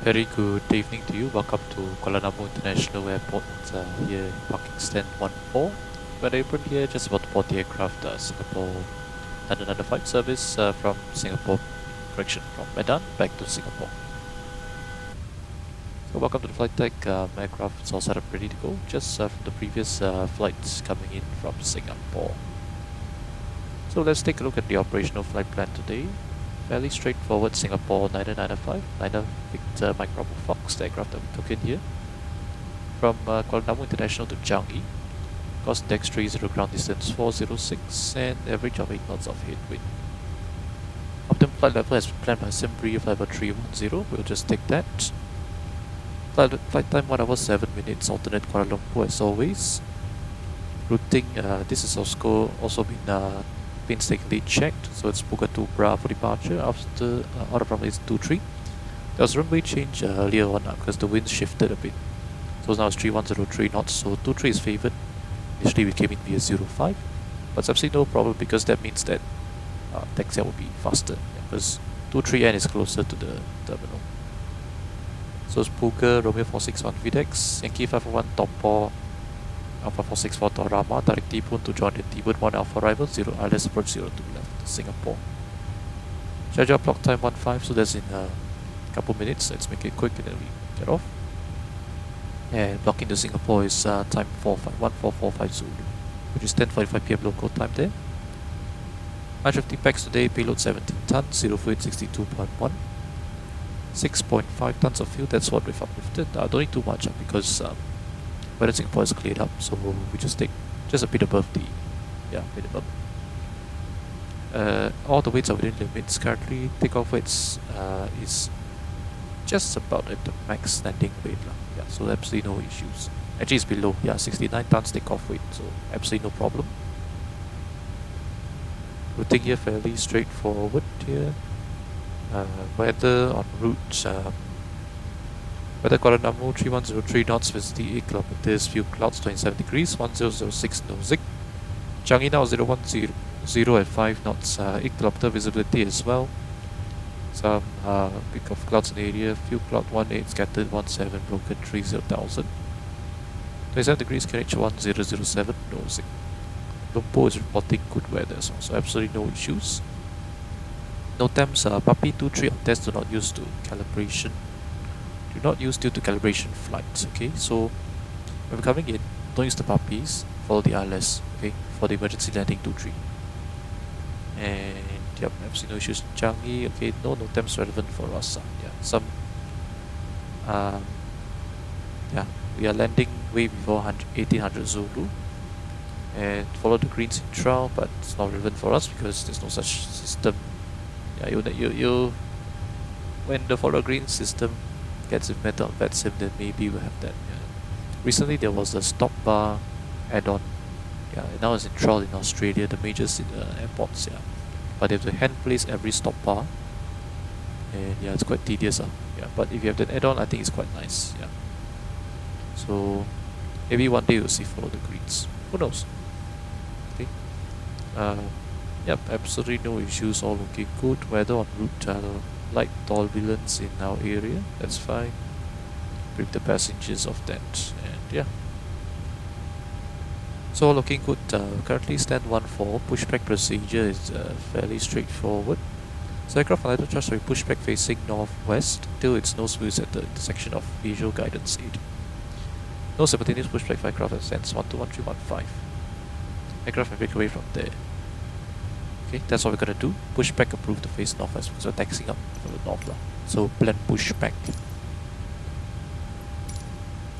Very good evening to you. Welcome to Kuala Lumpur International Airport here in parking stand 14. We're apron here just about to board the aircraft Singapore London under flight service from Medan back to Singapore. So welcome to the flight deck. Aircraft is all set up ready to go just from the previous flights coming in from Singapore. So let's take a look at the operational flight plan today. Fairly straightforward Singapore 9995, 9 Victor Mike Bravo Fox, the aircraft that we took in here. From Kuala Lumpur International to Changi, course index 30, ground distance 406, and average of 8 knots of headwind. Optimum flight level as planned by Simbri, flight level 310, we'll just take that. Flight time 1 hour 7 minutes, alternate Kuala Lumpur as always. Routing, this is also been painstakingly checked, so it's Puga 2 Bra for departure after out of runway 23. There was a runway change earlier on because the wind shifted a bit, so now it's 3103 knots, so 23 is favoured. Initially we came in via 05, but it's absolutely no problem because that means that taxi will be faster because 23N is closer to the terminal. So it's Puga Romeo 461 VDEX, Yankee 541 Topo Alpha 464 Torama, direct T-Boon to join the T-Boon 1 Alpha arrival, 0 ILS approach 02 left to Singapore. Schedule block time 15, so that's in a couple minutes. Let's make it quick and then we get off. And blocking to Singapore is time 1445 Zulu, which is 10:45 PM local time there. 150 packs today, payload 17 tons, 0 fluid 62.1. 6.5 tons of fuel, that's what we've uplifted. Don't need too much because weather Singapore is cleared up, so we just take just a bit above the minimum. All the weights are within limits. Currently, takeoff weights is just about at the max landing weight. Yeah, so absolutely no issues. Actually, it's below, 69 tons takeoff weight, so absolutely no problem. Routing here fairly straightforward here. Weather on route. Weather Kuala Lumpur 3103 knots with the 8 kilometers, few clouds 27 degrees, 1006 no zig. Changi now 010 at 5 knots, 8 kilometer visibility as well. Some peak of clouds in the area, few cloud 18 scattered 17 broken 30,000. 27 degrees KH 1007 no zig. Lumpur is reporting good weather as well, so absolutely no issues. No temps, Puppy 23 on test do not use to calibration. Do not use due to calibration flights, okay? So when we're coming in, don't use the puppies, follow the ILS, okay? For the emergency landing 23. And yep, absolutely no issues in Changi, okay? No temps relevant for us. We are landing way before 1800 Zulu. And follow the greens in trial, but it's not relevant for us because there's no such system. Yeah, when the follow green system gets implemented on VetSim, then maybe we'll have that. Yeah. Recently there was a stop bar add-on. Yeah, and now it's in trial in Australia, the major airports. Yeah, but they have to hand place every stop bar, and yeah, it's quite tedious. Yeah, but if you have that add-on, I think it's quite nice. Yeah. So maybe one day we'll see follow the greens. Who knows? Okay. Yep, absolutely no issues. All looking good. Weather on route. Light turbulence in our area, that's fine. Brief the passengers of that, and yeah. So looking good. Currently stand 1-4. Pushback procedure is fairly straightforward. So aircraft on idle thrust will be pushback facing northwest till its nose wheels at the intersection of visual guidance aid. No simultaneous pushback for aircraft that stands 121315. Aircraft may break away from there. Okay, that's what we're gonna do. Push back approved to face northwest because we're taxiing up from the north. So plan push back.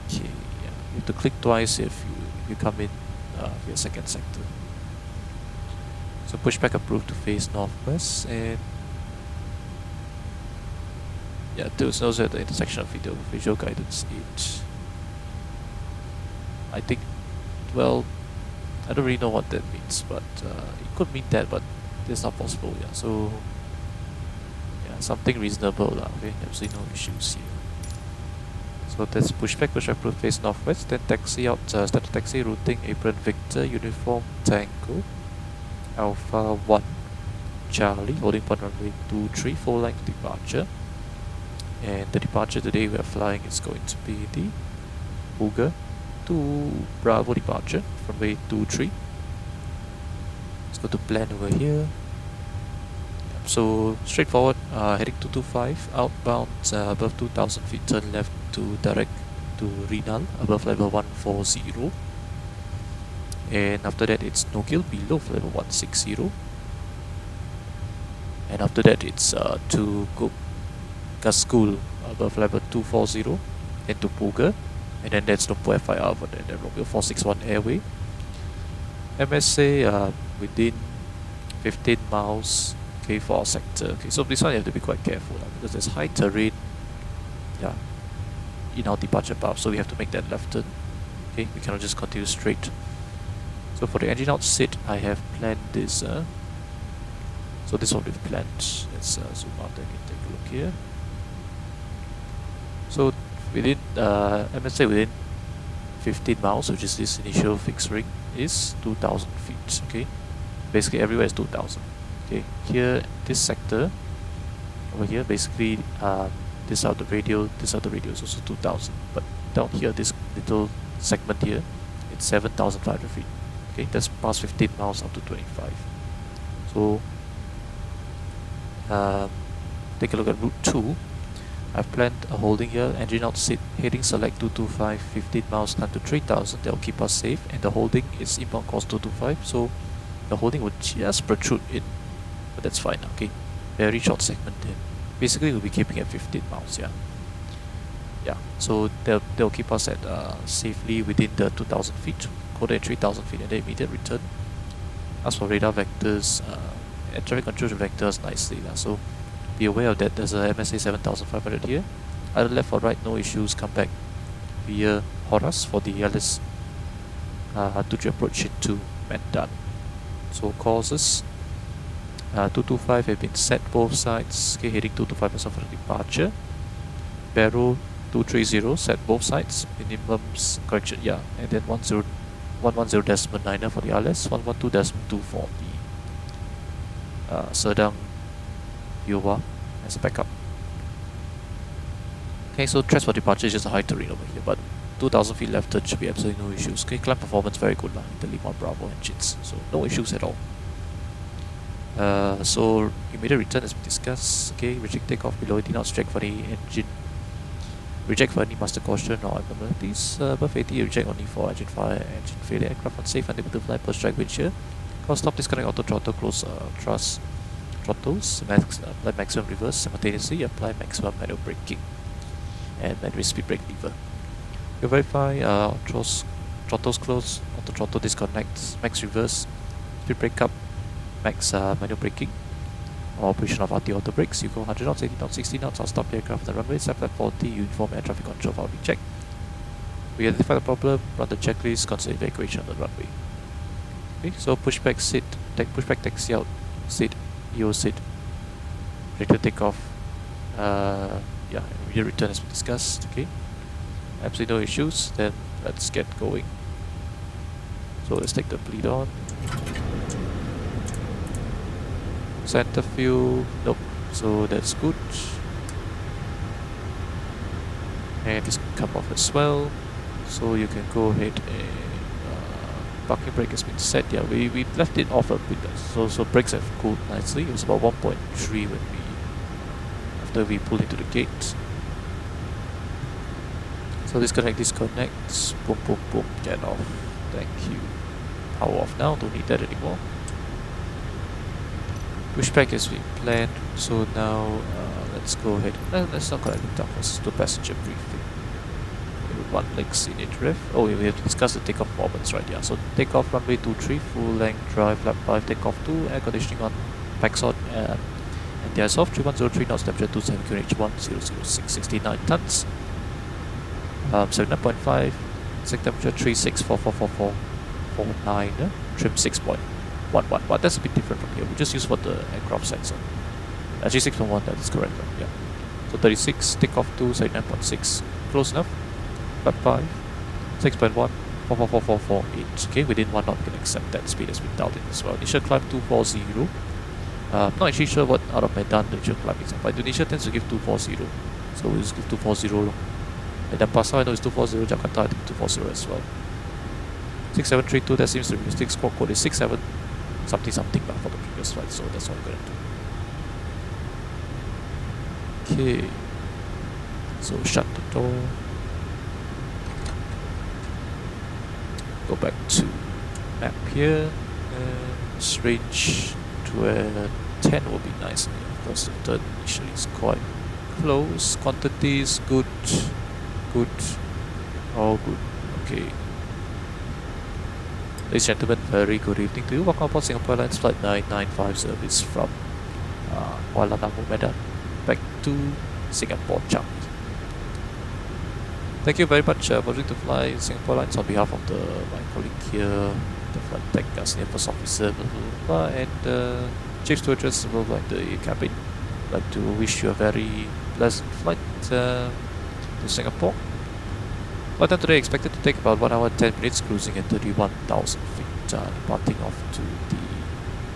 Okay, yeah. You have to click twice if you come in via second sector. So push back approved to face northwest, and yeah, those nose at the intersection of visual guidance 8. I think, well, I don't really know what that means, but it could mean that, but it's not possible. Yeah, so yeah, something reasonable. Okay, absolutely no issues here. So that's pushback approved face northwest, then taxi out, start the taxi, routing apron Victor, uniform Tango, Alpha 1, Charlie, holding point runway 23, full length departure. And the departure today we are flying is going to be the Uga to Bravo departure, runway 23. Let's go to plan over here. So straightforward, heading 225, outbound above 2000 feet, turn left to direct to Renal above level 140. And after that it's no-kill below level 160. And after that it's to Gaskul above level 240, then to Puga, and then that's Nompo FIR for the Romeo 461 airway. MSA within 15 miles, okay, for our sector. Okay, so this one you have to be quite careful because there's high terrain, yeah, in our departure path, so we have to make that left turn. Okay, we cannot just continue straight. So for the engine out sit, I have planned this. So this one we've planned. Let's zoom out and take a look here. So within MSA within 15 miles, which is this initial fixed ring, is 2000 feet. Okay, basically everywhere is 2000. Okay, here this sector over here, basically this out the radio, this out the radio is also 2000. But down here, this little segment here, it's 7,500 feet. Okay, that's past 15 miles up to 25. So take a look at route 2. I've planned a holding here, engine out sit, heading select 225, 15 miles climb to 3000, that will keep us safe, and the holding is inbound course 225, so the holding would just protrude in, but that's fine, okay, very short segment there. Basically we'll be keeping at 15 miles, yeah, so they'll keep us at safely within the 2000 feet, quoted at 3000 feet, and then immediate return. As for radar vectors, air traffic control vectors nicely, so be aware of that. There's a MSA 7500 here. Either left or right, no issues. Come back via Horas for the Alice to approach into Medan. So courses 225 have been set both sides. Okay, heading 225 as of departure. Barrow 230 set both sides. Minimums correction, yeah. And then 110.9 for the Alice, 112.2 for the Shutdown Yoba as a backup. Okay, so threats for departure is just a high terrain over here, but 2000 feet left turn should be absolutely no issues. Okay, climb performance very good in the Lima Bravo engines, so no issues at all. So immediate return has been discussed. Okay, reject takeoff below 80 knots, check for the engine. Reject for any master caution or abnormalities. Above 80, reject only for engine fire, engine failure, aircraft unsafe, unable to fly per strike wind shear. Cause stop, disconnect auto throttle, close thrust throttles, apply maximum reverse simultaneously, apply maximum manual braking and manual speed brake lever. You verify throttles close, auto throttle disconnect, max reverse, speed brake up, max manual braking, or operation of RT auto brakes. You go 100 knots, 80 knots, 60 knots, I'll stop the aircraft on the runway, set flight 40, you inform air traffic control for recheck. We identify the problem, run the checklist, consider evacuation on the runway. Okay, so pushback sit, pushback taxi out, sit, EO sit, ready to take off. Yeah, immediate return has been discussed. Okay, absolutely no issues. Then let's get going. So let's take the bleed on. Center fuel, nope. So that's good. And this can come off as well. So you can go ahead and parking brake has been set. Yeah, we left it off a bit. So brakes have cooled nicely. It was about 1.3 when after we pulled into the gate. So disconnect, boom, boom, boom, get off. Thank you. Power off now, don't need that anymore. Pushback has been planned, so now let's go ahead. Let's not connect the let's do passenger briefing. One legs in it ref. Oh, we have to discuss the takeoff performance, right? Yeah, so takeoff runway 23, full length drive, flap 5, takeoff 2, air conditioning on, packs on, and the ice off, 3103 knots, temperature 27 QNH1, 006, 69 tons. 79.5, exact temperature 36444449, trim 6.11. But that's a bit different from here. We just use what the aircraft sensor. Actually 6.1, that is correct, right? Yeah. So 36, takeoff 2, 79.6, close enough. Flap 5, 6.1, 44448. Okay, within 1 knot we can accept that speed has been dialed in as well. Initial climb 240. Not actually sure what out of Medan the initial climb is, but Indonesia tends to give 240. So we'll just give 240. And then Pasau I know is 240, Jakarta I think 240 as well. 6732, that seems to be realistic. Squawk code is 67 something something but for the previous flight, so that's what we're gonna do. Okay. So shut the door. Go back to map here. And range to 10 will be nice because the turn initially is quite close. Quantity is good. Good. All good. Okay. Ladies and gentlemen, very good evening to you. Welcome aboard Singapore Airlines Flight 995 service from Kuala Lumpur, Medan back to Singapore, Changi. Thank you very much for to fly Singapore Airlines on behalf of my colleague here, the flight deck senior first officer, and chief stewardess like the cabin. I'd like to wish you a very pleasant flight to Singapore. Flight time today expected to take about 1 hour and 10 minutes, cruising at 31,000 feet, departing off to the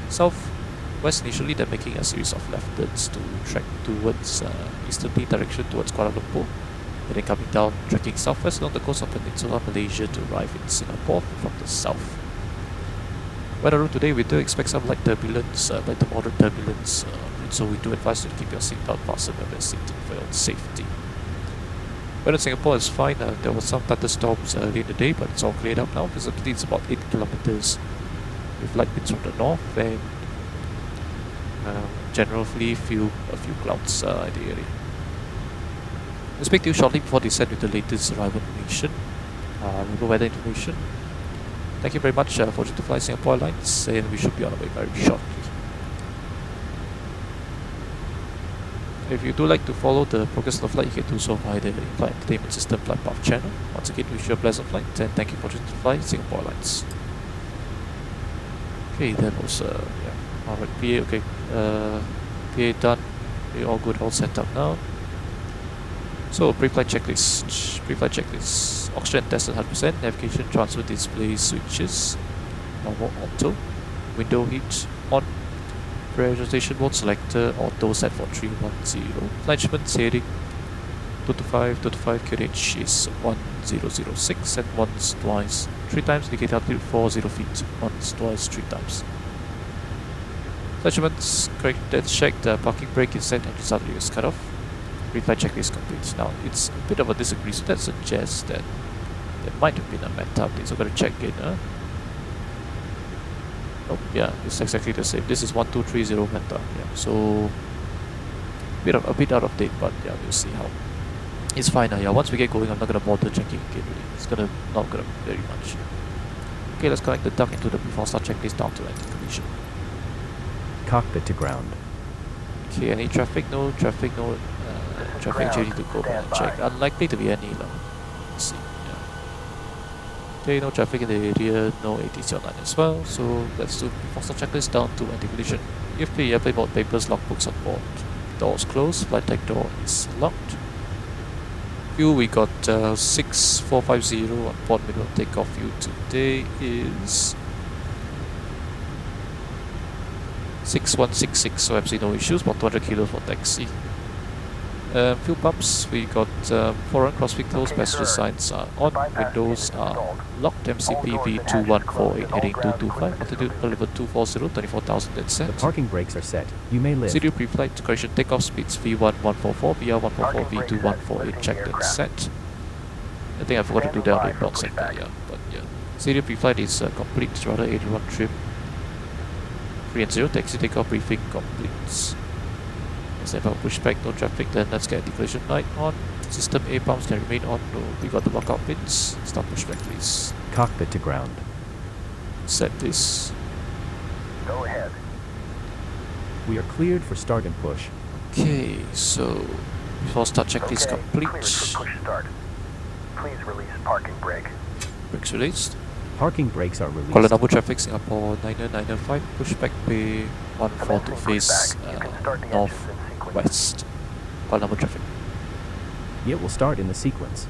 southwest initially, then making a series of left turns to track towards easterly direction towards Kuala Lumpur, and then coming down, tracking southwest along the coast of Peninsula Malaysia to arrive in Singapore from the south. Weather route today, we do expect some light turbulence, light to moderate turbulence, so we do advise you to keep your seatbelt fastened and seated for your safety. Weather in Singapore is fine. There were some thunderstorms early in the day, but it's all cleared up now. Visibility is about 8 kilometers with light winds from the north and generally a few clouds in the area. We'll speak to you shortly before descent with the latest arrival information, weather information. Thank you very much for to fly Singapore Airlines, and we should be on our way very shortly. If you do like to follow the progress of the flight, you can do so via the in-flight entertainment system flight path channel. Once again, wish you a pleasant flight, and thank you for choosing to fly Singapore Airlines. Okay, that was yeah. Alright, PA, okay. PA done. We're all good, all set up now. So, pre-flight checklist. Pre-flight checklist. Oxygen tested 100%. Navigation transfer display switches. Normal auto. Window heat on. Pressurization mode selector auto set for 310. Flight instruments heading 225 QNH is 1006 and once, twice, 3 times. Indicate altitude 40 feet. Once, twice, 3 times. Flight instruments correct, that's checked. Parking brake is set and result is cut off. Pre-flight checklist complete. Now it's a bit of a disagree, so that suggests that there might have been a meta update. So I'm gonna check it. Oh yeah, it's exactly the same. This is 1230 meta. Yeah, so a bit out of date, but yeah, we'll see how. It's fine now. Yeah, once we get going, I'm not gonna bother checking again. Really, it's not gonna very much. Okay, let's connect the duck into the before start checklist down to landing condition. Cockpit to ground. Okay, any traffic? No traffic. No traffic. Actually, to go and check. Unlikely to be any. Let's see. Okay, no traffic in the area, no ATC online as well, so let's do before start checklist down to landing condition. If the airplane board papers, logbooks on board. Doors closed, flight deck door is locked. Fuel, we got 6450 on board. Minimum takeoff fuel today is 6166, so absolutely no issues, about 200 kilos for taxi. Fuel pumps, we got 4 crossfit closed, passenger signs are on, windows are locked, MCP V2148 heading 225, altitude level 240, 24,000 dead set. The parking brakes are set. You may lift. CDU pre-flight, correction takeoff speeds V1144, VR144, V2148 checked and set. I think I forgot to do that on the inbound sector, yeah, but yeah. CDU pre-flight is complete, it's rather 81 trim. 3 and 0, taxi takeoff briefing complete. If I push back, no traffic, then let's get declaration light on. System A pumps can remain on. No, we got the lockout pins. Stop pushback, please. Cockpit to ground. Set this. Go ahead. We are cleared for start and push. Okay, so before start checklist complete. Cleared for push start. Please release parking brake. Brakes released. Parking brakes are released. Kuala Lumpur traffic, Singapore 9995. Pushback bay 14 to face northwest. Kuala Lumpur traffic. It will start in the sequence.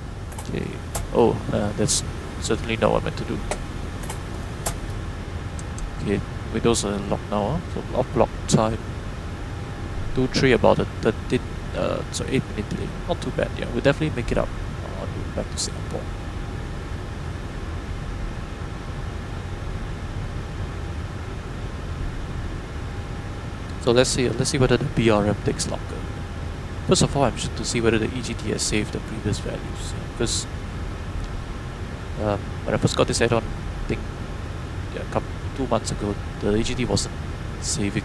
Okay. Oh, that's certainly not what I meant to do. Okay, windows are locked now. So off block time 23 about the 13 so 8-minute delay. Not too bad. Yeah, we'll definitely make it up on route back to Singapore. So let's see whether the BRM takes longer. First of all, I'm interested to see whether the EGT has saved the previous values, because when I first got this add-on, I think 2 months ago, the EGT wasn't saving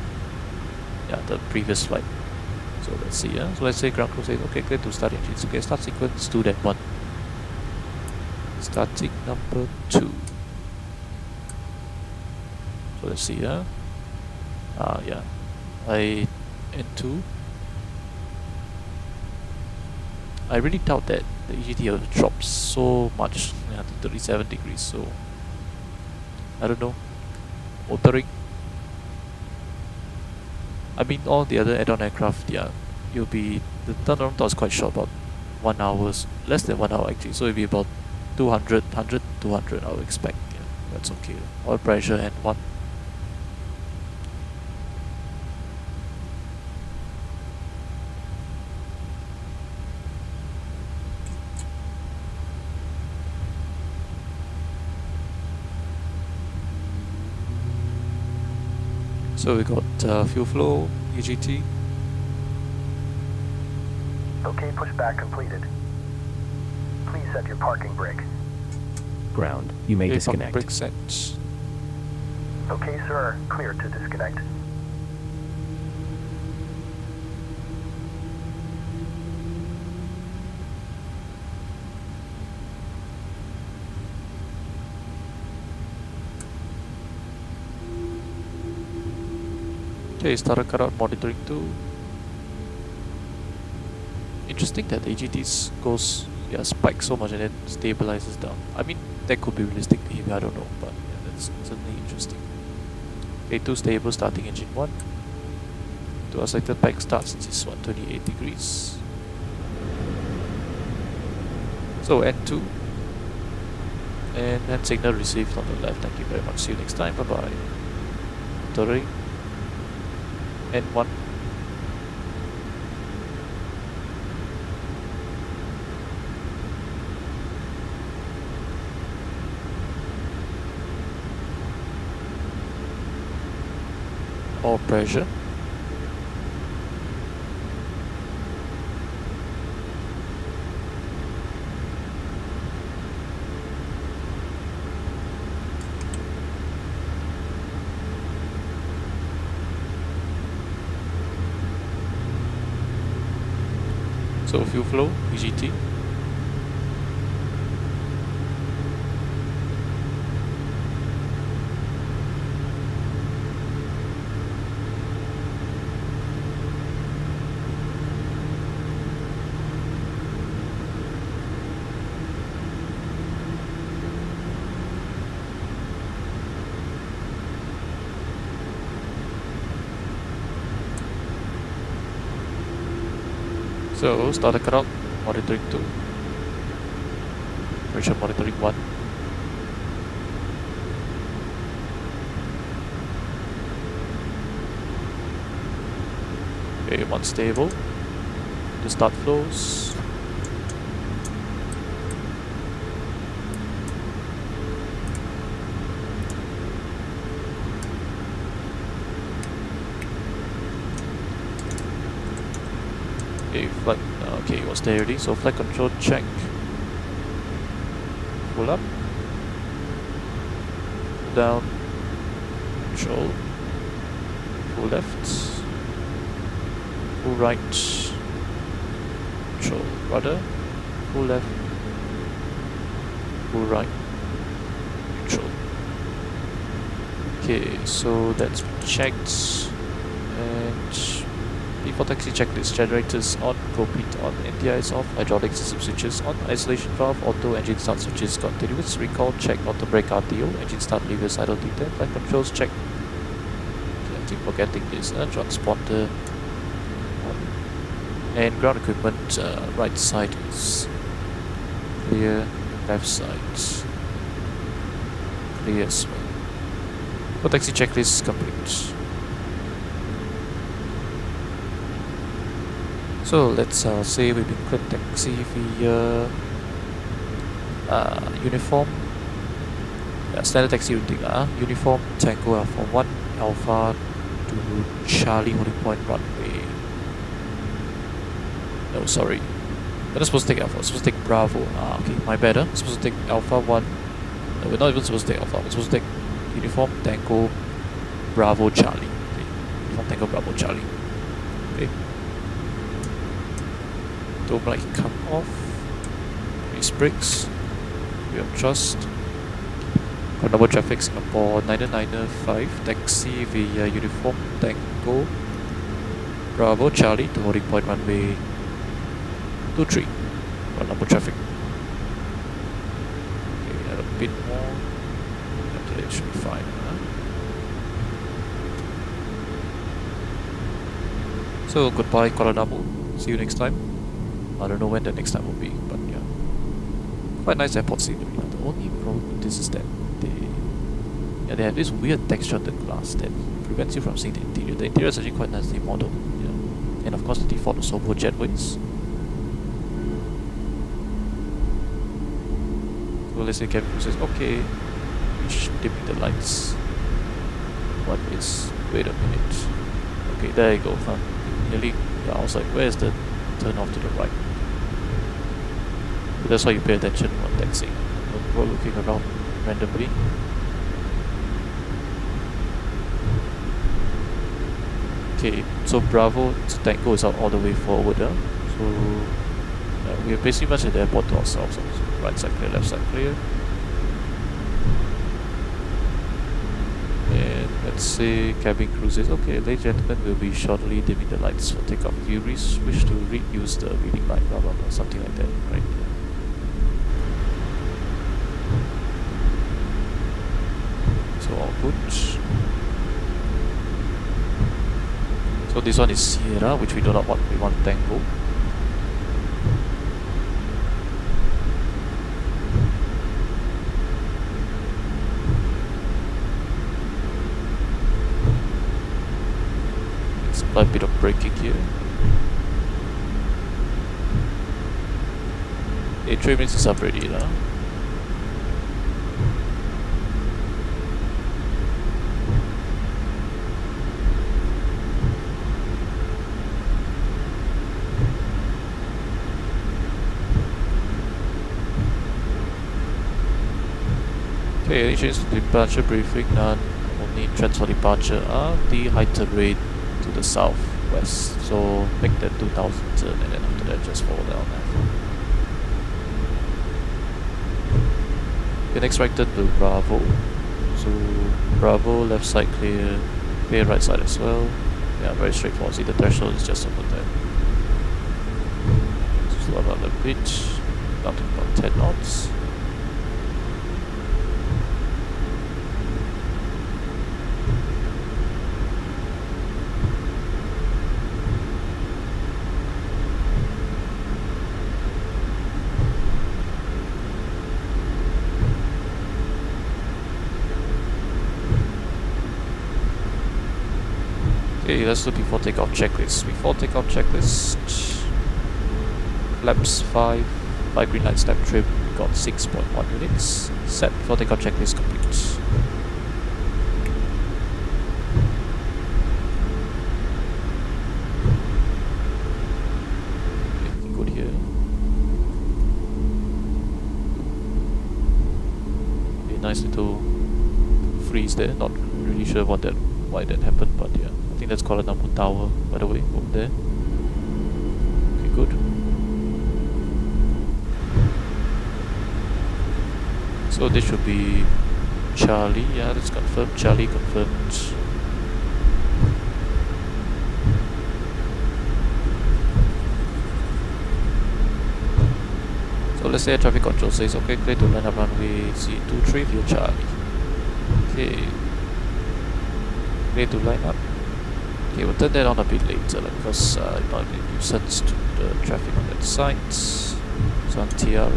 the previous flight. So let's see. So let's say ground crew says, okay, clear to start engines. Okay, start sequence 2, that one. Starting number 2. So let's see. Yeah. N2. I really doubt that the EGT will drop so much to 37 degrees. So I don't know. Motoring. I mean, all the other add-on aircraft, you'll be, the turnaround time is quite short, about 1 hour, less than 1 hour actually. So it'll be about 200, I would expect. Yeah, that's okay. Oil pressure and one. So we got fuel flow, EGT. Okay, pushback completed. Please set your parking brake. Ground. You may disconnect. Brake set. Okay, sir. Clear to disconnect. Okay, starter cutout monitoring 2. Interesting that the EGTs spikes so much and then stabilizes down. I mean, that could be realistic, maybe, I don't know, but yeah, that's certainly interesting. Okay, 2 stable, starting engine 1. To our selected pack start since it's 128 degrees. So N2. And then signal received on the left. Thank you very much. See you next time. Bye bye. Motoring. N1. Oil pressure. So fuel flow, EGT. So starter cutout, monitoring 2. Pressure monitoring 1. Okay, 1 stable. To start flows. Okay, flight. Okay, it was there already. So flight control check. Pull up. Pull down. Control. Pull left. Pull right. Control rudder. Pull left. Pull right. Control. Okay, so that's checked. And default taxi checklist, generators on, propane on, NDI is off, hydraulic system switches on, isolation valve, auto engine start switches continuous, recall check, auto brake RTO, engine start levers idle detent, flight controls check. Okay, I keep forgetting this, transponder on. And ground equipment, right side is clear, left side clear as well. For taxi checklist complete. So let's say we've been cleared taxi via uniform. Standard taxi routing uniform Tango Alpha 1 Alpha to Charlie holding point runway. No, sorry. We're not supposed to take Alpha, we're supposed to take Bravo. Okay, my bad. We're supposed to take Alpha 1. No, we're not even supposed to take Alpha, we're supposed to take Uniform Tango Bravo Charlie. Okay. Uniform Tango Bravo Charlie. Okay. Don't like come off. Release brakes. We have trust. Controllable traffic Singapore 9995 taxi via uniform Tango Bravo Charlie to holding point runway 23. Controllable traffic. Okay, add a bit more. After that it should be fine. So goodbye Kuala Namu. See you next time. I don't know when the next time will be, but yeah. Quite nice airport scenery. The only problem with this is that they have this weird texture on the glass that prevents you from seeing the interior. The interior is actually quite nicely modeled, yeah. And of course the default is Sobo jetways. So let's say cabin crew says, okay, dimming the lights. What is, wait a minute. Okay, there you go, huh? Nearly, yeah, I was like, where's the turn off to the right? But that's why you pay attention when taxiing. Don't go looking around randomly. Okay, so Bravo to Tango is out all the way forward. So we're basically much at the airport to ourselves. So right side clear, left side clear. And let's say cabin crew says, okay, ladies and gentlemen, we'll be shortly dimming the lights for takeoff. If you wish to reuse the reading light, blah blah blah, something like that, right? So all good. So this one is Sierra, which we do not want, we want Tango. Let's apply a bit of braking here. 3 minutes is up already now. Okay, any change to departure briefing? None. Only trends for departure are the high turn rate to the southwest. So make that 2000 turn and then after that just fall down. Okay, next right turn to Bravo. So Bravo, left side clear, clear right side as well. Yeah, very straightforward. See, the threshold is just over there. Slow down a bit, down to about 10 knots. Okay, let's do before takeoff checklist. Before takeoff checklist, flaps 5, by green light step trim, got 6.1 units. Set before takeoff checklist complete. Okay, good here. Okay, nice little freeze there. Not really sure why that happened, but yeah. I think that's Kuala Namu Tower, by the way, over there. Okay, good. So this should be Charlie. Yeah, let's confirm. Charlie confirmed. So let's say air traffic control says, okay, clear to line up runway C23 via Charlie. Okay. Clear to line up. Okay, we'll turn that on a bit later, because it might be a nuisance to the traffic on that side. So on TRA.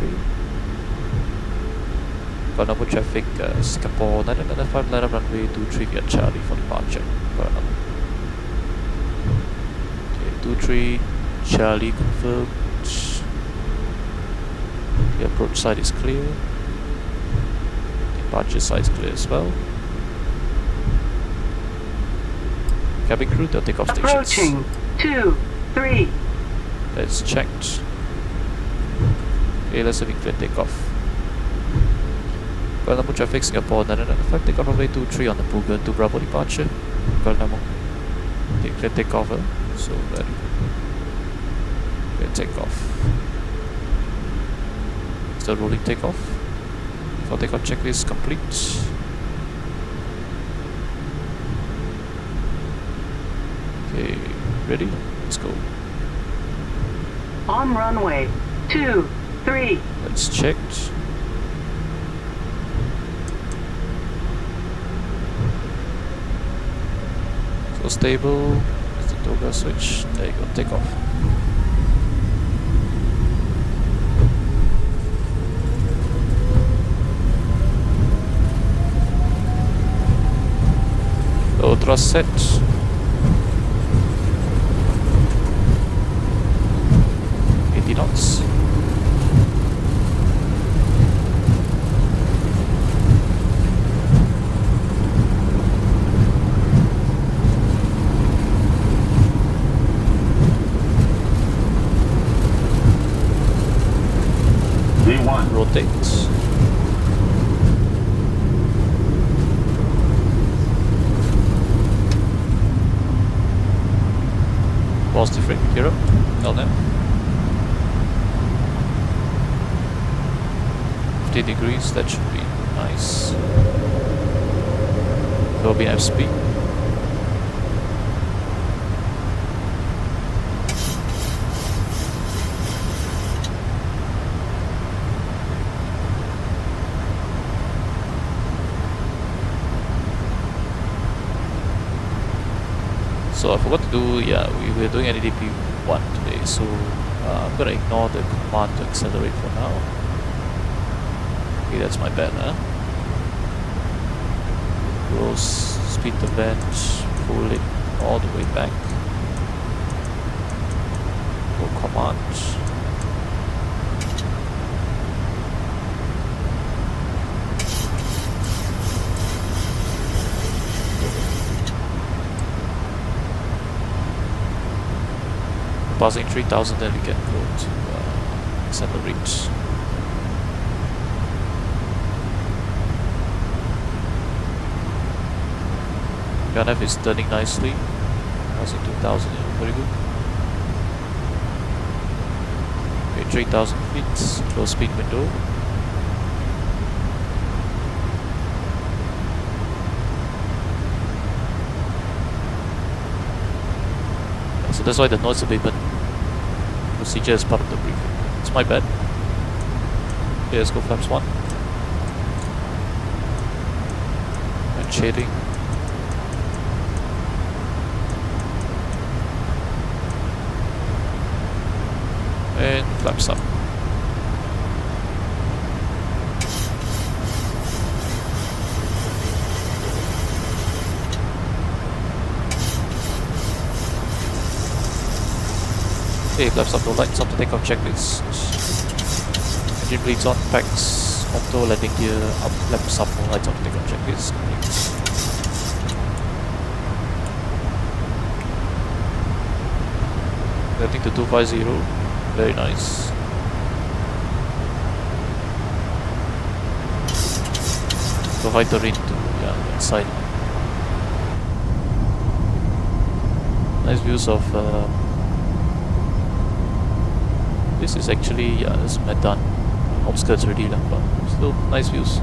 Kuala Namu traffic, Singapore 9995 line up runway 23 via Charlie for departure. Kuala Namu. Okay, 23 Charlie confirmed. The approach side is clear. Departure side is clear as well. Cabin crew, they'll take off stations. Approaching 2, 3. That's checked. Okay, let's have clear takeoff. Kuala Lumpur traffic, Singapore 995, takeoff runway 23 on the Puga to Bravo departure. Kuala Lumpur. Okay, clear takeoff, so ready. Clear takeoff. Still rolling takeoff. For takeoff checklist complete. Okay, ready? Let's go. On runway 2, 3. Let's check. So stable. There's the toga switch. There you go, take off. Low thrust set. Knots. V1. Rotate. Positive rig, gear up. LNM. 50 degrees, that should be nice. Go behind speed. So I forgot to do, yeah, we were doing NADP 1 today, so I'm gonna ignore the command to accelerate for now. Okay, that's my bad, huh? Close, speed the vent, pull it all the way back. Go command. Passing 3000, then we can go to accelerate. Gunf is turning nicely. Passing 2000, yeah, very good. Okay, 3000 feet, low speed window. So that's why the noise abatement procedure is part of the briefing. It's my bad. Okay, let's go flaps 1. And shading. And flaps up. Okay, flaps up, no lights up to takeoff checklist. Engine bleeds on, packs, auto, landing gear, up, flaps up, no lights up to takeoff checklist. Complete. Landing to 250, very nice. So high terrain to, yeah, inside. Nice views of this is actually, yeah, this is Medan. Outskirts already, but still nice views.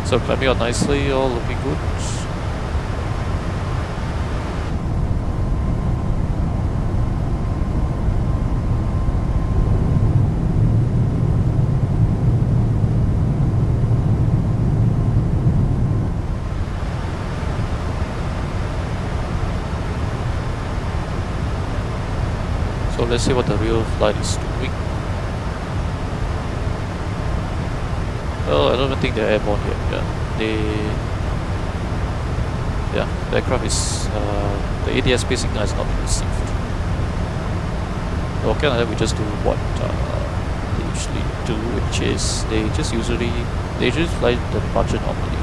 So climbing out nicely, all looking good. So let's see what the real flight is doing. Well, I don't even think they're airborne yet. Yeah, the aircraft is the ADS-B signal is not received. So okay, like that we just do what they usually do, which is they usually fly the departure normally.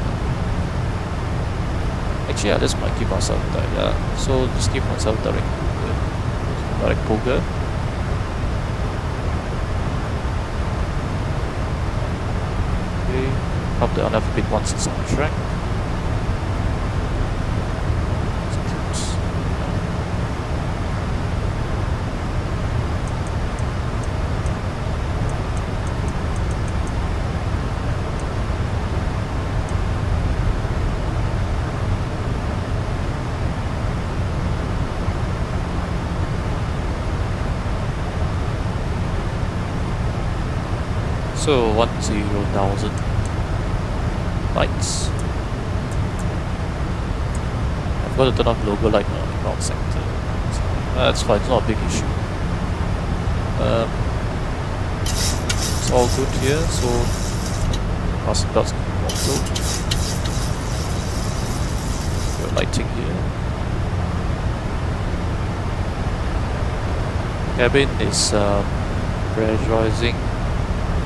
Actually, yeah, this might keep myself there. Yeah, so just keep myself direct poker. Okay, up the uneventful bit once it's on track. So 10,000 lights. I've got to turn off logo light now in ground sector. That's fine, it's not a big issue. It's all good here, so passing belts also. Your lighting here. Cabin is pressurizing.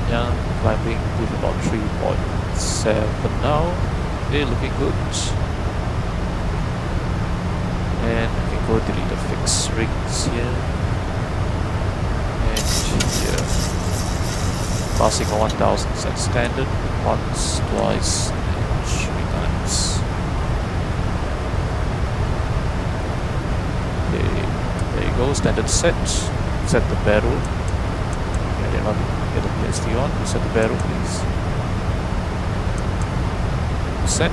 Yeah, climbing with about 3.7 now. Okay, looking good. And we can go delete the fixed rings here. And here. Passing on 1000 set standard. Once, twice, and 3 times. Okay, there you go, standard set. Set the barrel. Get the PSD on, reset the barrel please. Set.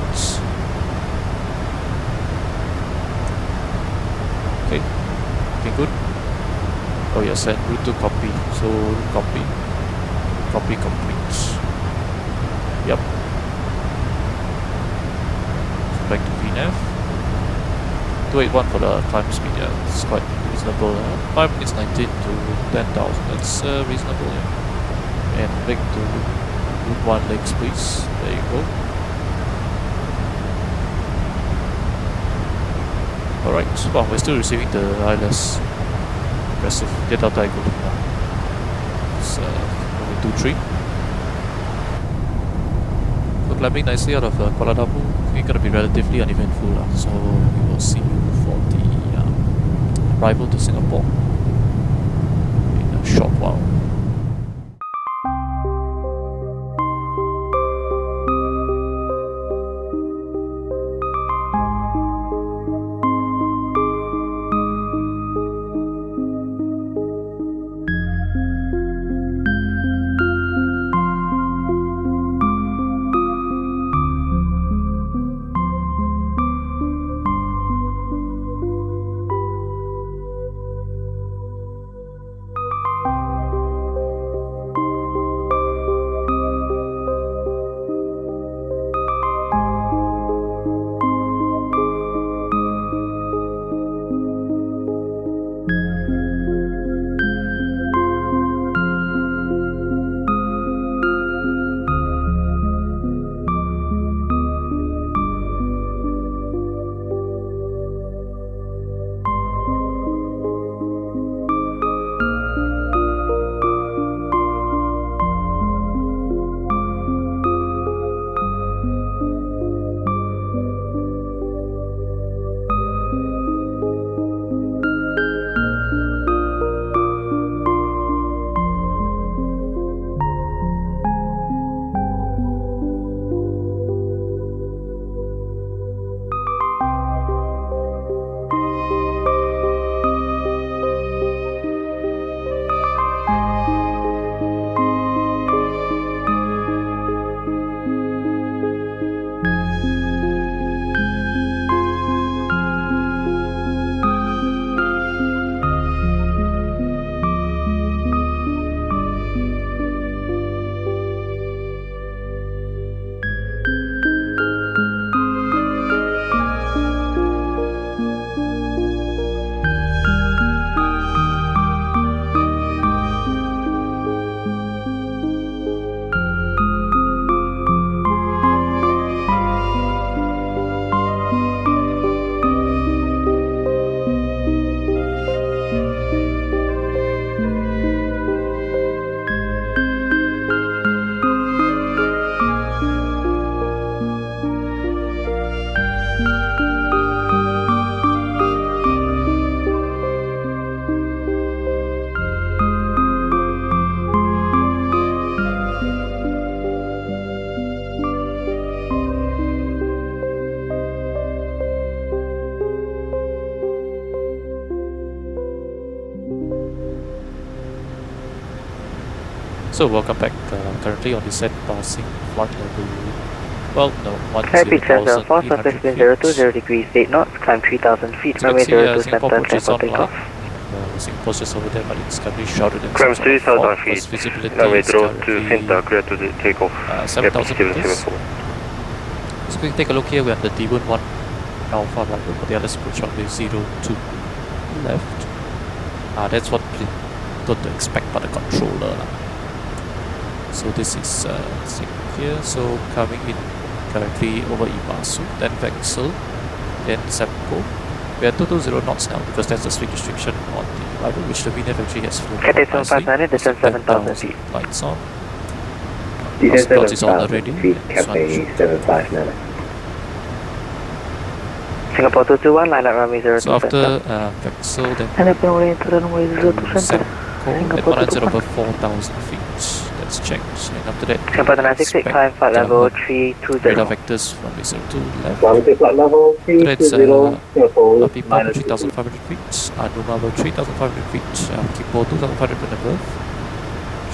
Okay, looking good. Oh yes, and route to copy. So copy complete. Yep. So back to VNAV. 281 for the climb speed, yeah, it's quite reasonable. 5 minutes 19 to 10,000, that's reasonable, yeah. And back to route 1 legs please, there you go. Alright, well, we're still receiving the ILS aggressive data type now. It's 23. So climbing nicely out of Kuala Lumpur, it's going to be relatively uneventful, so we will see you for the arrival to Singapore in a short while. So welcome back. Currently on descent passing flight level. Well, no, Rapid 704, 10,800 surface wind feet. 020 degrees 8 knots, climb 3,000 feet, As you runway can see, 02 Singapore center, approach is clear for online. takeoff. Singapore's just over there, but it's currently shrouded in Climb some sort of 3,000 fog, feet, because visibility runway is 02 currently center, clear to the takeoff. 7,000 Airport meters. 774. So we can take a look here. We're at the D11 Alpha right for the other approach runway 02 left. That's what to expect by the controller. So this is here. So coming in currently over Imasu, then Vexel, then Semco. We are 220 knots now because that's the speed restriction on the arrival, which the VNF actually has flown Cathay quite nicely. 759, descent 7,000 feet. Lights on. Descent Cross is on 7,000 already. feet, This one Cathay should- 759. Singapore 221, line up runway 02 So after center. Vexel, then And up runway to runway 02 center. Semco at Singapore 190 over 221. 4,000 feet. That's checked. And after that, Singapore 968, climb flight level 320. radar vectors from vessel 2 left. Runway flight level That's 320, Singapore Lapipa minus 3,500 feet, Anuma about 3,500 feet, Kipo 2,500 and above.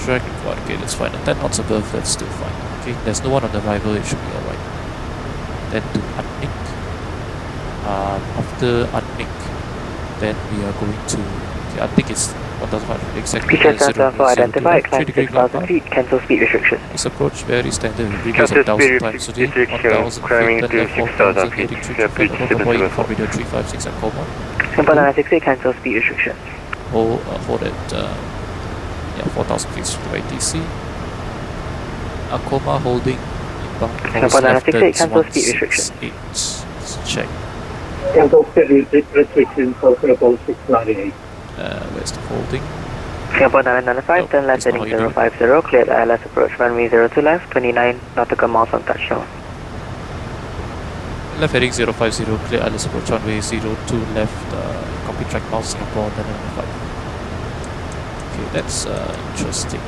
Track required, okay, that's fine. And 10 knots above, that's still fine. Okay, there's no one on the arrival, it should be alright. Then to unnick. After unnick, then we are going to. Okay, unnick is 1,500 exactly. Feature Zero- 774 zero to identified, left, climb 3 degree 6,000 glide feet, cancel speed restriction. This approach very standard. We previous Cancel 1,000 speed times today. restriction, 1,000 climbing feet, to then left 6,000 4,000, feet, heading through yeah, Japan, pitch over Hawaii, 774. for video 356 and Coma. Singapore 968, cancel speed restriction. Hold at 4,000 feet to ATC. Coma holding inbound course Singapore left 968, at cancel speed restriction. 168. Let's check. cancel speed restriction for Singapore 698. Where's the holding? Singapore 995, turn left that's not heading how you do it. 050, cleared ILS approach runway 02 left, 29 nautical miles on touchdown. Left heading 050, clear ILS approach runway 02 left, copy track miles Singapore 995. Okay, that's interesting.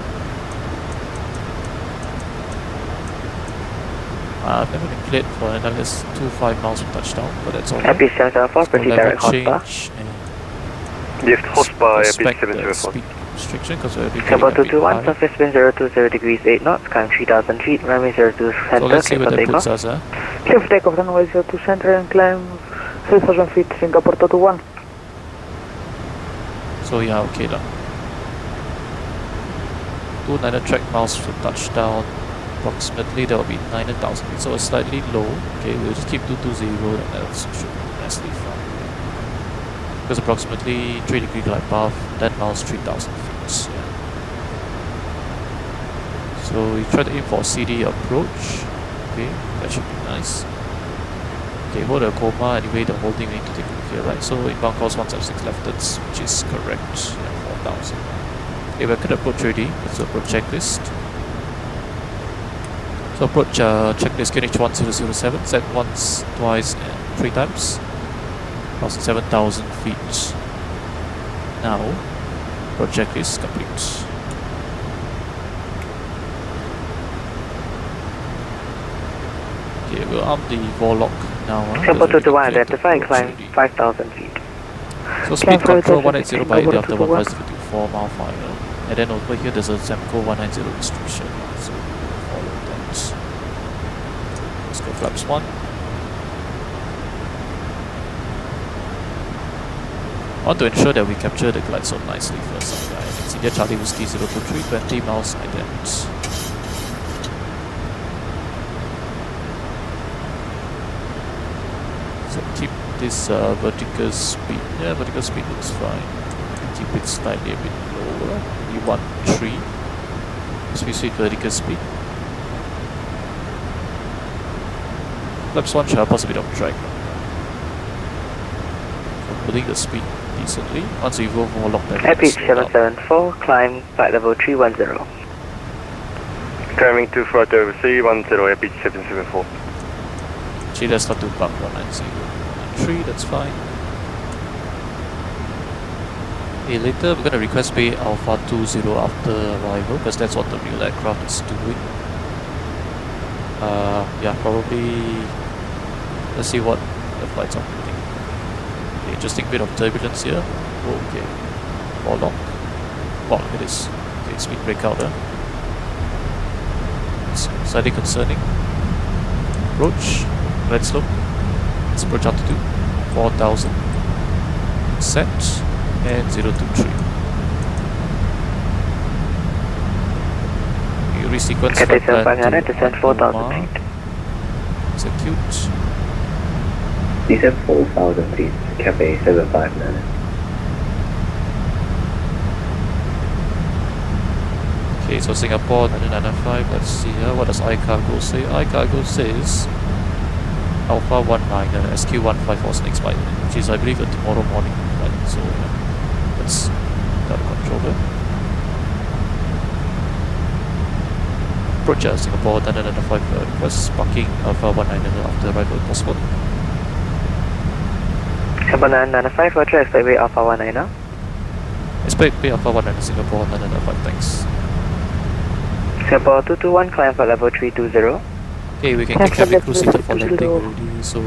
I've never been cleared for an ILS 25 miles from touchdown, but that's all. Happy 774, proceed direct horsepower. change and Lift horsepower, respect pitch the 774. speed restriction because we're being Singapore a bit 221, high. surface wind 020 degrees 8 knots, climb 3,000 feet, runway 02 So center, let's see clear where for that puts takeoff. us. Clear for takeoff, runway 02 center and climb 3,000 feet, Singapore 221. So yeah, okay lah. 200 track miles from touchdown. Approximately there will be 9,000 feet, so it's slightly low. Okay, we'll just keep 220 and that should be nicely fine. Because approximately 3 degree glide path, 10 miles, 3,000 feet. Yeah. So we try to aim for CD approach. Okay, that should be nice. Okay, hold a coma. Anyway, the holding we need to take a look here, right? So inbound course 176 left, that's which is correct. Yeah, 4,000. Okay, we're gonna approach ready. Let's approach checklist. So approach checklist QNH 1007, set once, twice, and 3 times. 7,000 feet. Now, approach checklist complete. Okay, we'll arm the Warlock now. Singapore 221, Clear to identify, approach climb ready. 5,000 feet. So Climb speed control 5,000 180 by Singapore after 221. 154 mile final. And then over here there's a Semco 190 restriction. So we'll follow that. Let's go flaps 1. I want to ensure that we capture the glide zone nicely first. It's India Charlie Whiskey 023, 20 miles ident. So keep this vertical speed. Yeah, vertical speed looks fine. Keep it slightly a bit lower. Maybe 1.3. So we see vertical speed. Flaps 1 should help us a bit of drag. So putting the speed decently. Once we go for lock, then Happy slow down. 774, climb flight level 310. Climbing to flight level 310, pitch 774. Actually, let's not do bump 190. 193, that's fine. Okay, later we're going to request pay Alpha 20 after arrival because that's what the real aircraft is doing. Yeah, probably. Let's see what the flight's operating. Okay, interesting bit of turbulence here. Oh, okay. Warlock. Wow, look at this. Okay, speed breakout. slightly concerning. Approach, red slope. Let's approach altitude 4000. Set and 023. You resequence Cathay flight plan 7500, to descend 4000 Omaha. feet. Execute. Descend 4,000 feet, Cathay 759. Okay, so Singapore 995, let's see here, what does iCargo say? iCargo says Alpha 19 SQ154 next flight, which is I believe a tomorrow morning flight, so yeah, let's start the controller. Approach Singapore 995, request parking Alpha 19 after arrival possible. Singapore 995, Roger, expect way Alpha 19. Expect pay Alpha 19 Singapore 995, thanks. Singapore 221, climb for level 320. Okay, we can get cabin crew seated for landing already, so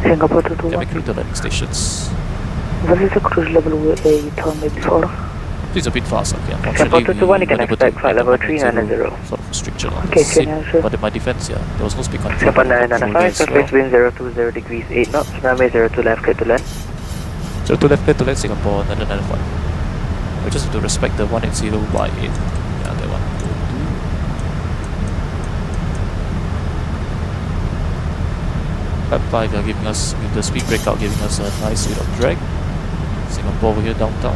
Singapore cabin 221. crew to landing stations. What is the cruise level you told me before? It's a bit fast, okay. Singapore Unfortunately, 221, you can weren't able to expect flight get level the 180 390. sort of restriction on Okay, the seat, can I answer? but in my defense, yeah, there was no speed control. Singapore by the controller 995, as surface well. wind 020 degrees 8 knots, runway 02 left, clear to land. So to left, clear to land, Singapore 995. We just have to respect the 180 by 8. Yeah, that one. Lap 5 are giving us, with the speed breakout, giving us a nice bit of drag. Singapore over here downtown.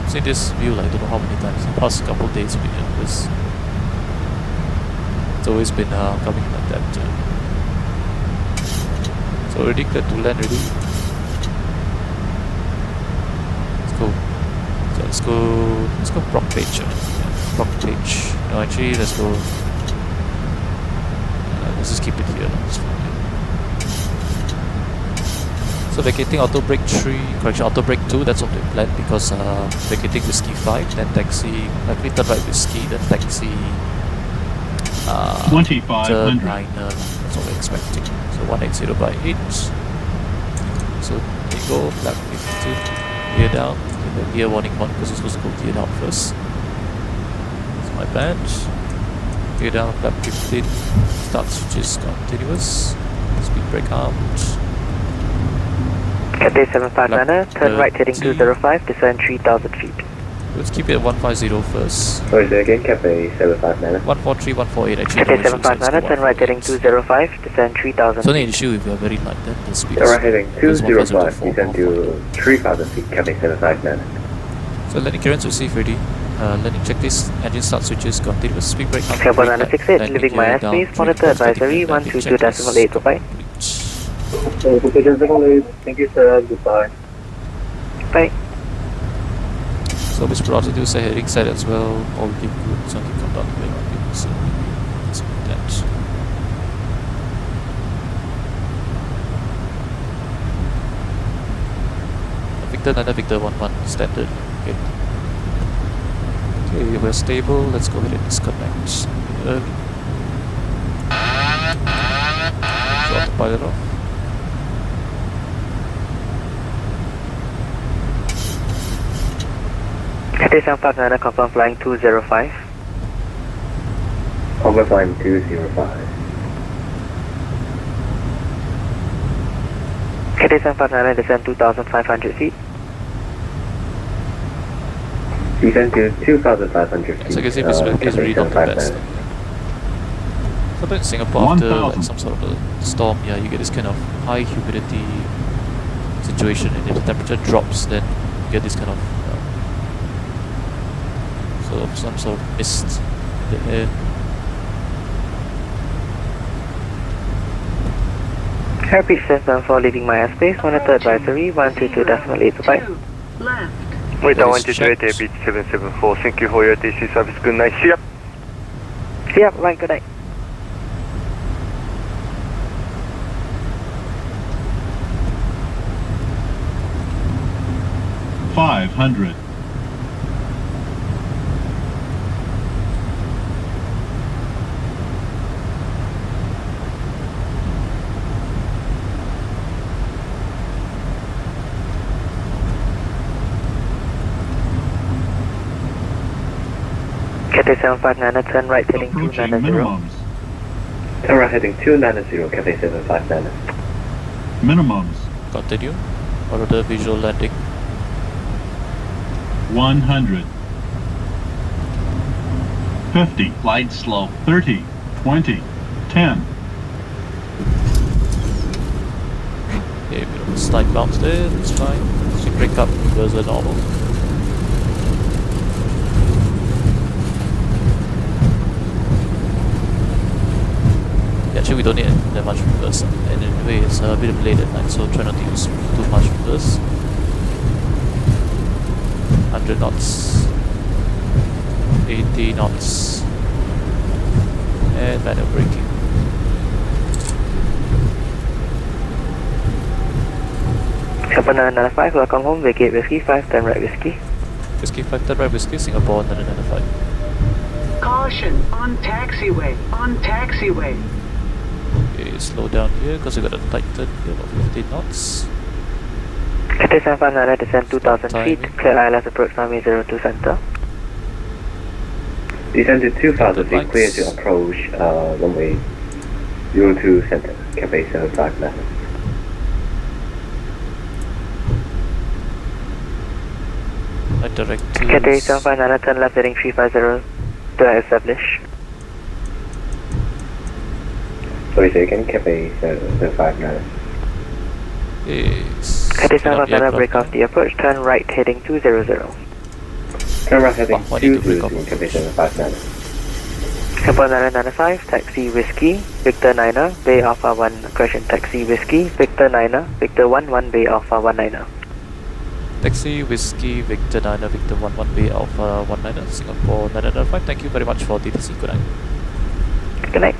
Seen this view like I don't know how many times in the past couple of days. This it's always been coming like that. So already clear to land already. Let's go prop page. Yeah, prop page. No, actually let's go. Let's just keep it here. That's fine. So vacating auto brake 3, correction, auto brake 2, that's what we planned because vacating whiskey 5, then taxi, likely turn right whiskey, then taxi 2500. turn 9, that's what we're expecting. So 180 by 8. So there you go, flat 15, gear down, and then gear warning 1 because it's supposed to go gear down first. That's my band. Gear down, flap 15, start switches continuous, speed brake armed. Cathay 759, turn right heading 205, descend 3000 feet. Let's keep it at 150 first. Sorry, say again, Cathay 759. 143, 148 actually. Cathay no issues, 759, turn right heading 205, descend 3000 It's only feet. an issue if you're very light, then the speed Alright, heading goes 205, 150 descend to 3,000 feet, Cathay 759. So landing clearance received ready. Landing checklist, engine start switches, continuous speed brake. Singapore 968, leaving my airspace, monitor advisory 122.8, goodbye. Thank you, sir. Goodbye. Bye. So which altitude say heading side as well, or we keep good, so we come down to where so let's do that. Victor 9 Victor 11 standard. Okay. Okay, we're stable, let's go ahead and disconnect. So autopilot off. Cathay 759, confirm flying 205. Overflying 205. Cathay 759, descend 2500 feet. Descend to 2,500 feet. So I guess if visibility is really not the best. Sometimes in Singapore after like some sort of a storm, yeah, you get this kind of high humidity situation, and if the temperature drops, then you get this kind of some sort of mist in the air. Airport 774, leaving my airspace, monitor advisory 122.8, goodbye. 2 left. Medan What is 128 checked? Beach 774. Thank you for your DC service. Good night. See ya. See ya, right, good night. $500. Cathay 759, turn right heading Approaching 290. minimums. Turn right heading 290, Cathay 759. Minimums. Continue. Order visual landing. 100. 50. Flight slow. 30. 20. 10. Okay, bit of a slight bounce there, that's fine. So you break up, reverse the normal. Yeah, actually we don't need that much reverse. And anyway, it's a bit late at night, so try not to use too much reverse. 100 knots. 80 knots. And manual braking. Singapore 995, welcome home, vacate whiskey 5, turn right whiskey. Whiskey 5, turn right whiskey, Singapore 995. Caution, on taxiway, on taxiway. Okay, slow down here because we got a tight turn here, about 15 knots. Cathay 759, descend 2000 feet, timing. clear ILS approach runway 02 center. Descend to 2,000 feet, Lights. clear to approach runway 02 center, Cathay 759. Right directives. Cathay 759, turn left heading 350, to establish. Sorry, say again, Cathay 759. Yes. Cathay Turn up the 759, break aircraft off the approach, turn right heading 200. Turn right heading Oh, I need to break 200, off. Cathay 759. Singapore 995, taxi whiskey, Victor 9er, Bay Alpha 1, question taxi whiskey, Victor 9er, Victor 11, Bay Alpha 19er. Taxi, Whiskey, Victor 9er, Victor 11, Bay Alpha 19er, Singapore 995. Thank you very much for DTC. Good night. Good night.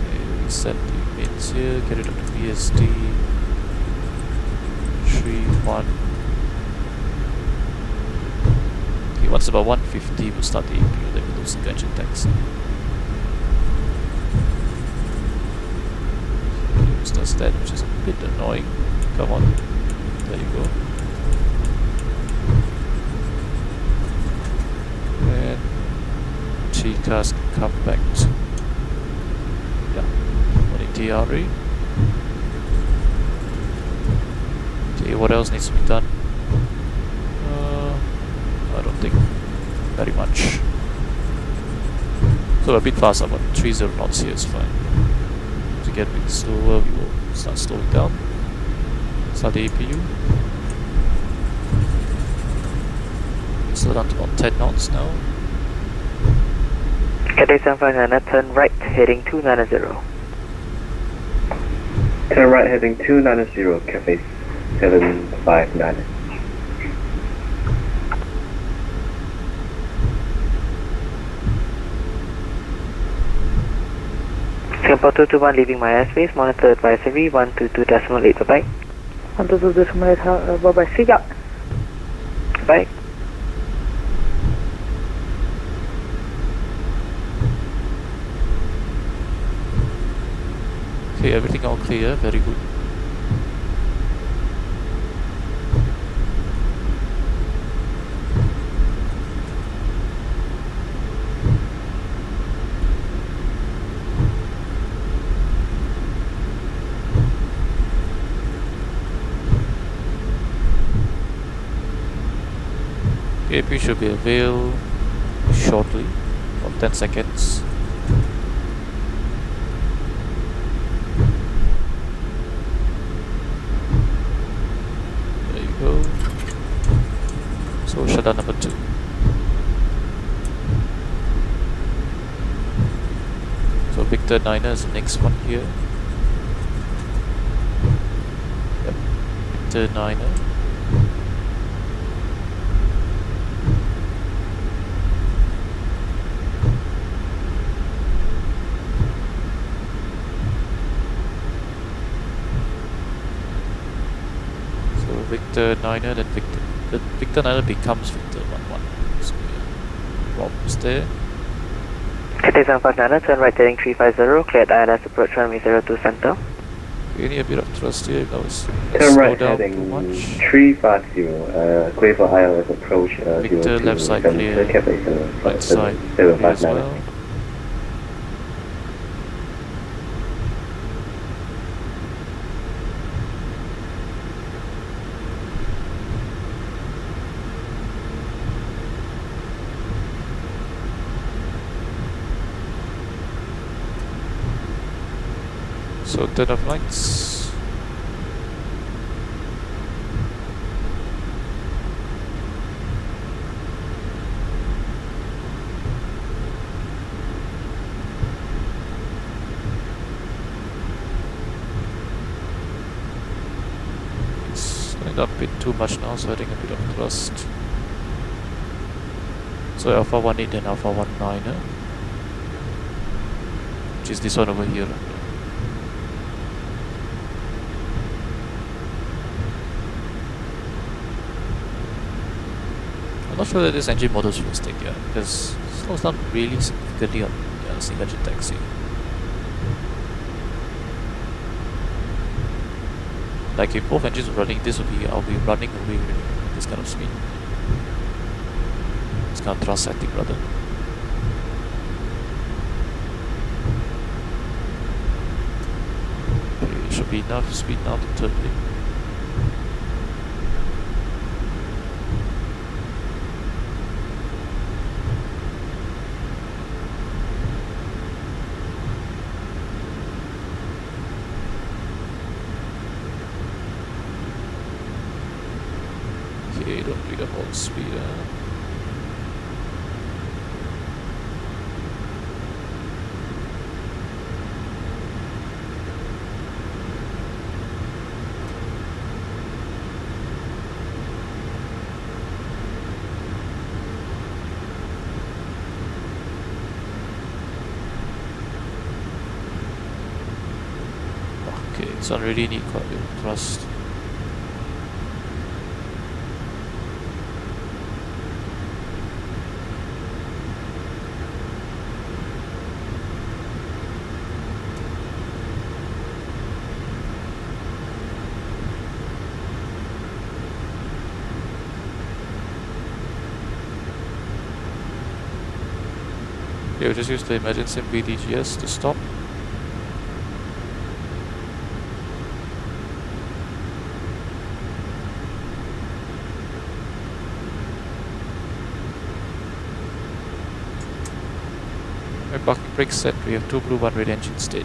Okay, set the mains here, get it up to VSD 31. Okay, once about 150, we'll start the APU, then we'll do single engine taxi. Which does that, which is a bit annoying. Come on, there you go. And T-cars can come back to, yeah, only TRA. Okay, what else needs to be done? I don't think very much. So a bit faster, but 30 knots here is fine. To get a bit slower, we will start slowing down. Start the APU. Slow down to about 10 knots now. Cathay 759, turn right heading 290. Turn right heading 290, Cathay 759. Singapore 221, leaving my airspace, monitor advisory 122.8, bye-bye. 122.8, bye-bye, see ya. Bye. Okay, everything all clear, very good. APU should be available shortly, about 10 seconds. There you go. So shutdown number 2. So Victor 9er is the next one here. Yep. Victor 9er. Victor 9er, then Victor 9er becomes Victor 11. So yeah, problems there. Cathay 759, turn right heading 350, cleared ILS approach runway 02 center. We need a bit of thrust here. That was Turn slow right down too heading much. 350, clear for ILS approach, Victor, left side clear. Cafe Right side clear as 759. well. So turn off lights. It's going up a bit too much now, so adding a bit of thrust. So Alpha 18 and Alpha 19, which is this one over here. I'm not sure that this engine model is realistic, yeah, because it slows down really significantly on single engine taxi. Like if both engines were running, I'll be running away with this kind of speed. This kind of thrust setting rather. Okay, should be enough speed now to turn in. Okay, don't read up all speed. Okay, so I really need quite a bit of thrust. Okay, we'll just use the emergency VDGS to stop. My parking brake set, we have 2 blue, 1 red engine stage.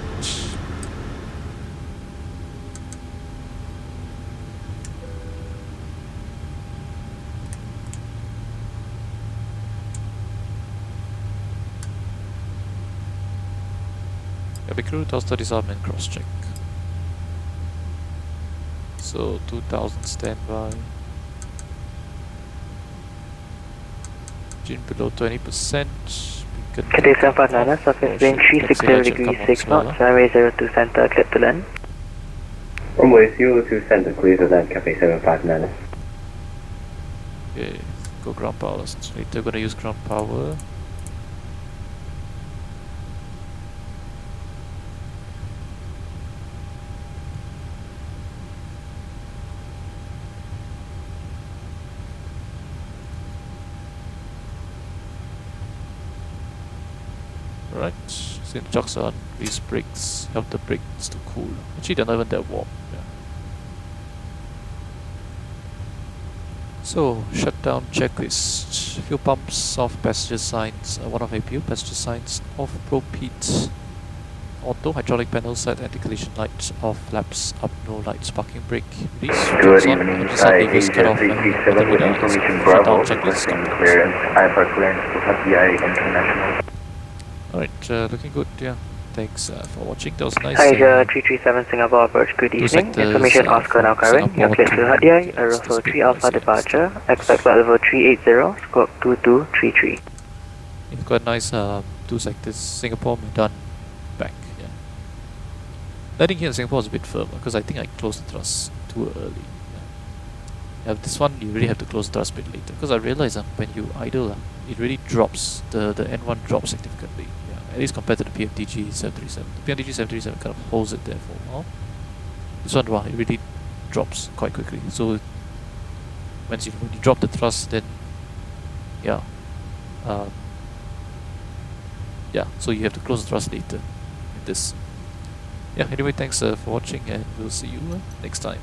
Cabin crew, toaster disarm and cross check. So 2000 standby. Engine below 20%. Cathay 759, surface wind 360 degrees 6 knots, runway 02 center, clear to land. Runway 02 center, clear to land, Cafe 759. Okay, go ground power. Later gonna use ground power. Right, so the chocks on, these brakes, help the brakes to cool. Actually they're not even that warm. Yeah. So, shutdown checklist. Fuel pumps off, passenger signs, one off APU, passenger signs off, probe heat, auto, hydraulic panel set, anti-collision lights off, flaps up, no lights, parking brake, release, Good on, evening, engine side levers cut off, 337 with information Bravo, shutdown checklist requesting complete. clearance, IFR clearance to FBI International. Alright, looking good, yeah. Thanks for watching, that was nice. Hi, 337 Singapore approach, good evening. sectors, Information Oscar now current. You're cleared to Hadia, Aerosol 3 Alpha departure. Expect flight level 380, squawk 2233. You've got nice 2 sectors, Singapore, Medan, back, yeah. Landing here in Singapore is a bit firmer, because I think I closed the thrust too early. Yeah, this one you really have to close the thrust a bit later, because I realize when you idle, it really drops, the N1 drops significantly. At least compared to the PMDG 737. The PMDG 737 kind of holds it there for a while. This one, wow, it really drops quite quickly. So when you drop the thrust, then yeah, yeah. So you have to close the thrust later in this. Yeah. Anyway, thanks for watching, and we'll see you next time.